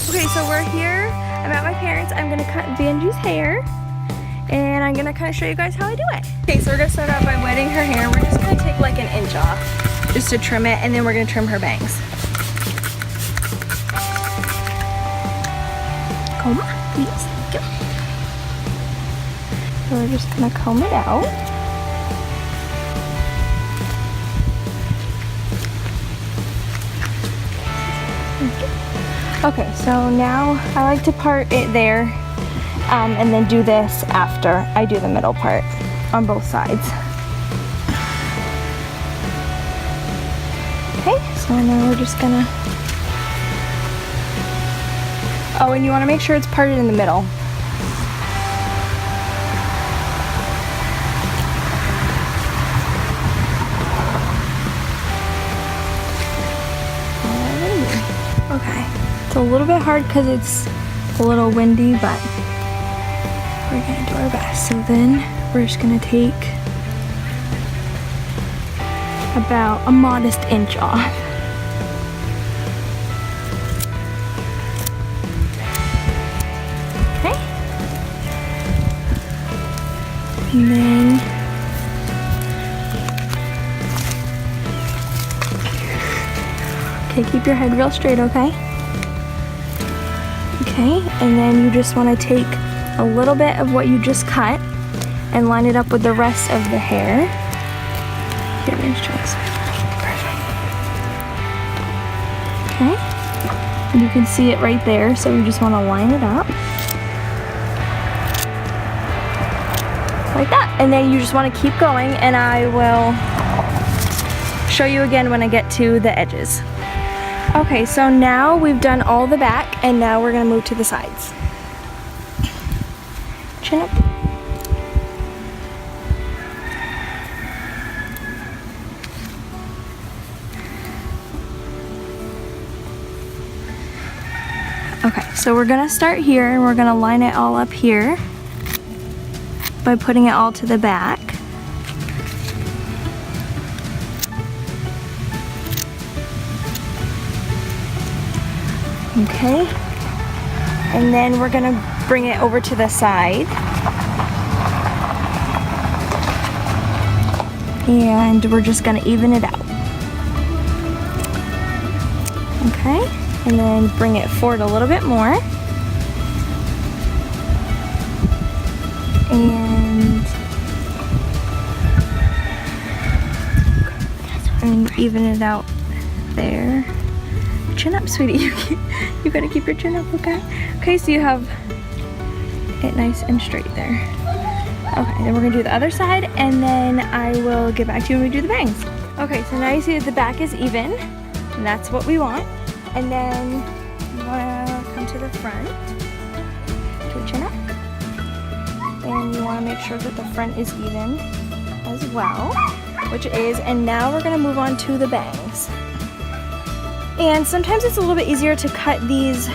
Okay, so we're here. I'm at my parents'. I'm gonna cut Banji's hair, and I'm gonna kind of show you guys how I do it. Okay, so we're gonna start out by wetting her hair. We're just gonna take like an inch off, just to trim it, and then we're gonna trim her bangs. Comb, please. Go. So we're just gonna comb it out. Okay, so now I like to part it there and then do this after I do the middle part on both sides. Okay, so now we're just gonna... Oh, and you want to make sure it's parted in the middle. Okay, it's a little bit hard because it's a little windy, but we're gonna do our best. So then we're just gonna take about a modest inch off. Okay. And then keep your head real straight, okay? Okay, and then you just want to take a little bit of what you just cut and line it up with the rest of the hair. Here, let's try this. Okay, and you can see it right there, so you just want to line it up. Like that, and then you just want to keep going, and I will show you again when I get to the edges. Okay, so now we've done all the back, and now we're gonna move to the sides. Chin up. Okay, so we're gonna start here, and we're gonna line it all up here by putting it all to the back. Okay, and then we're gonna bring it over to the side. And we're just gonna even it out. Okay, and then bring it forward a little bit more. And even it out there. Chin up, sweetie. You gotta keep your chin up, okay? Okay, so you have it nice and straight there. Okay, then we're gonna do the other side, and then I will get back to you when we do the bangs. Okay, so now you see that the back is even, and that's what we want. And then you wanna come to the front, to chin up, and you wanna make sure that the front is even as well, which it is. And now we're gonna move on to the bangs. And sometimes it's a little bit easier to cut these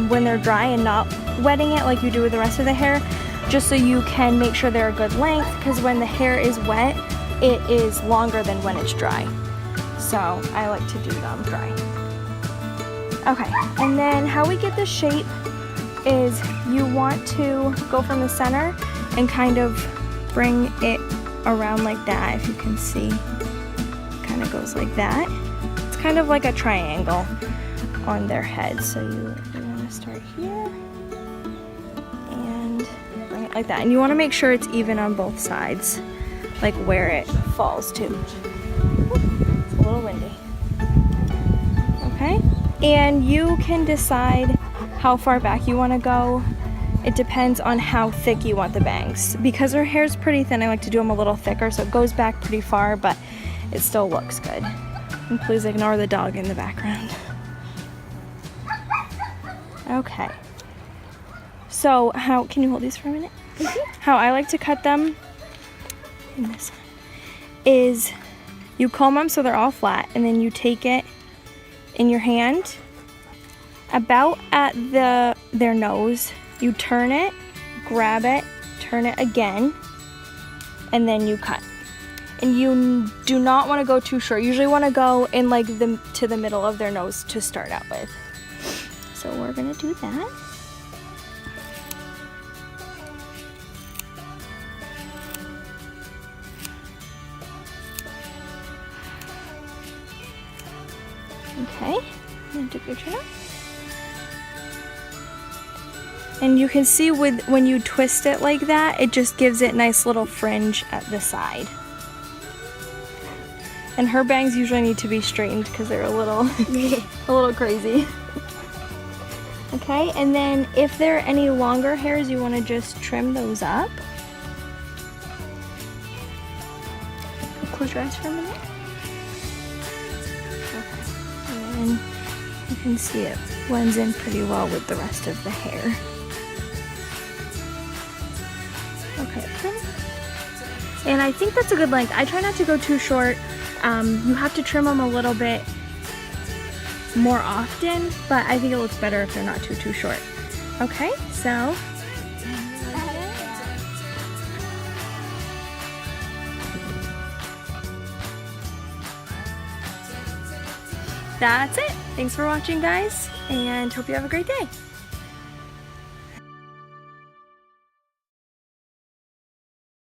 when they're dry and not wetting it like you do with the rest of the hair, just so you can make sure they're a good length, because when the hair is wet, it is longer than when it's dry. So I like to do them dry. Okay, and then how we get this shape is you want to go from the center and kind of bring it around like that, if you can see. Kind of goes like that. Kind of like a triangle on their head. So you want to start here and bring it like that. And you want to make sure it's even on both sides, like where it falls to. It's a little windy. Okay? And you can decide how far back you want to go. It depends on how thick you want the bangs. Because her hair's pretty thin, I like to do them a little thicker, so it goes back pretty far, but it still looks good. And please ignore the dog in the background. Okay. So how, can you hold these for a minute? How I like to cut them in this one is you comb them so they're all flat, and then you take it in your hand about at their nose. You turn it, grab it, turn it again, and then you cut. And you do not want to go too short. You usually want to go in like to the middle of their nose to start out with. So we're gonna do that. Okay, and dip your chin up. And you can see when you twist it like that, it just gives it nice little fringe at the side. And her bangs usually need to be straightened because they're a little crazy. Okay, and then if there are any longer hairs, you want to just trim those up. Close your eyes for a minute. Okay, and then you can see it blends in pretty well with the rest of the hair. Okay, and I think that's a good length. I try not to go too short. You have to trim them a little bit more often, but I think it looks better if they're not too short. Okay, so that's it. Thanks for watching, guys, and hope you have a great day.